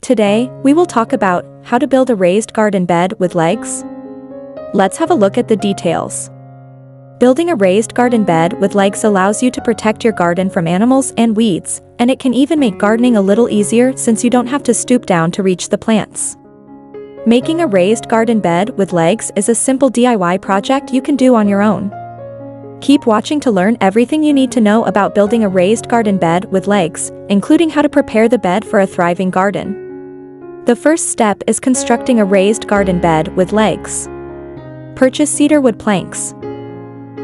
Today, we will talk about how to build a raised garden bed with legs. Let's have a look at the details. Building a raised garden bed with legs allows you to protect your garden from animals and weeds, and it can even make gardening a little easier since you don't have to stoop down to reach the plants. Making a raised garden bed with legs is a simple DIY project you can do on your own. Keep watching to learn everything you need to know about building a raised garden bed with legs, including how to prepare the bed for a thriving garden. The first step is constructing a raised garden bed with legs. Purchase cedar wood planks.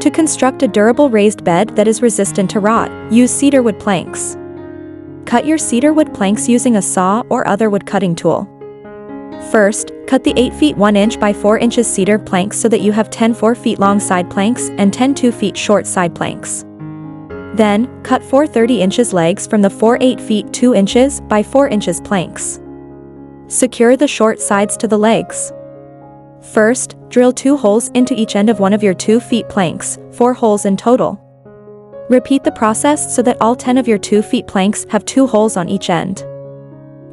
To construct a durable raised bed that is resistant to rot, use cedar wood planks. Cut your cedar wood planks using a saw or other wood cutting tool. First, cut the 8 feet 1 inch by 4 inches cedar planks so that you have 10 4 feet long side planks and 10 2 feet short side planks. Then, cut 4 30 inches legs from the 4 8 feet 2 inches by 4 inches planks. Secure the short sides to the legs. First, drill 2 holes into each end of one of your 2 feet planks, 4 holes in total. Repeat the process so that all 10 of your 2 feet planks have 2 holes on each end.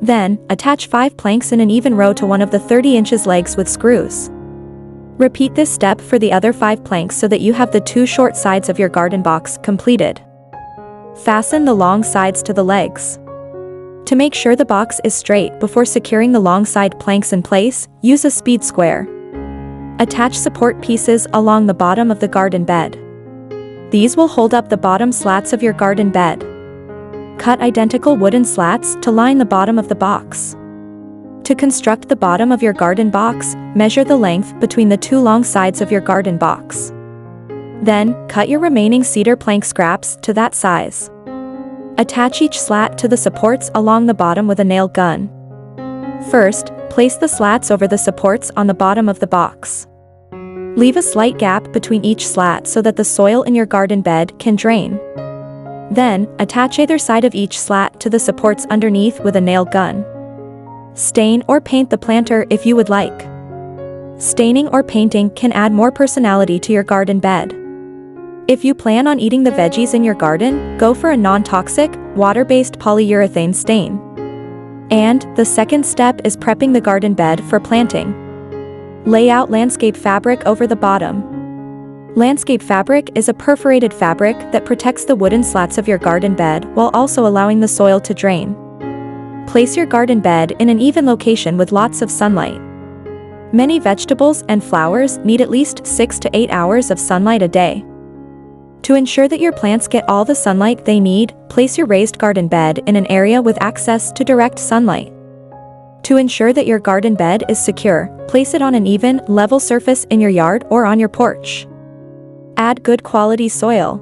Then, attach 5 planks in an even row to one of the 30 inches legs with screws. Repeat this step for the other 5 planks so that you have the 2 short sides of your garden box completed. Fasten the long sides to the legs. To make sure the box is straight before securing the long side planks in place, use a speed square. Attach support pieces along the bottom of the garden bed. These will hold up the bottom slats of your garden bed. Cut identical wooden slats to line the bottom of the box. To construct the bottom of your garden box, measure the length between the 2 long sides of your garden box. Then, cut your remaining cedar plank scraps to that size. Attach each slat to the supports along the bottom with a nail gun. First, place the slats over the supports on the bottom of the box. Leave a slight gap between each slat so that the soil in your garden bed can drain. Then, attach either side of each slat to the supports underneath with a nail gun. Stain or paint the planter if you would like. Staining or painting can add more personality to your garden bed. If you plan on eating the veggies in your garden, go for a non-toxic, water-based polyurethane stain. And the second step is prepping the garden bed for planting. Lay out landscape fabric over the bottom. Landscape fabric is a perforated fabric that protects the wooden slats of your garden bed while also allowing the soil to drain. Place your garden bed in an even location with lots of sunlight. Many vegetables and flowers need at least 6 to 8 hours of sunlight a day. To ensure that your plants get all the sunlight they need, place your raised garden bed in an area with access to direct sunlight. To ensure that your garden bed is secure, place it on an even, level surface in your yard or on your porch. Add good quality soil.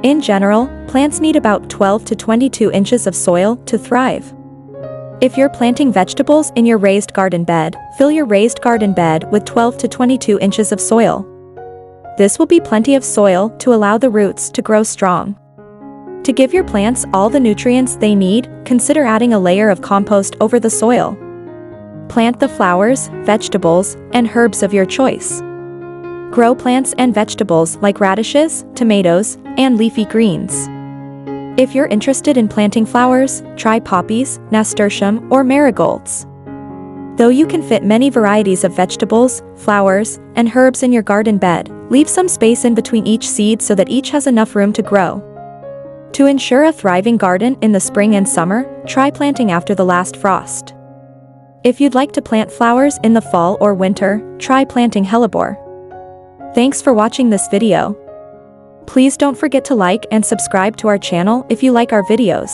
In general, plants need about 12 to 22 inches of soil to thrive. If you're planting vegetables in your raised garden bed, fill your raised garden bed with 12 to 22 inches of soil. This will be plenty of soil to allow the roots to grow strong. To give your plants all the nutrients they need, consider adding a layer of compost over the soil. Plant the flowers, vegetables, and herbs of your choice. Grow plants and vegetables like radishes, tomatoes, and leafy greens. If you're interested in planting flowers, try poppies, nasturtium, or marigolds. Though you can fit many varieties of vegetables, flowers, and herbs in your garden bed, leave some space in between each seed so that each has enough room to grow. To ensure a thriving garden in the spring and summer, try planting after the last frost. If you'd like to plant flowers in the fall or winter, try planting hellebore. Thanks for watching this video. Please don't forget to like and subscribe to our channel if you like our videos.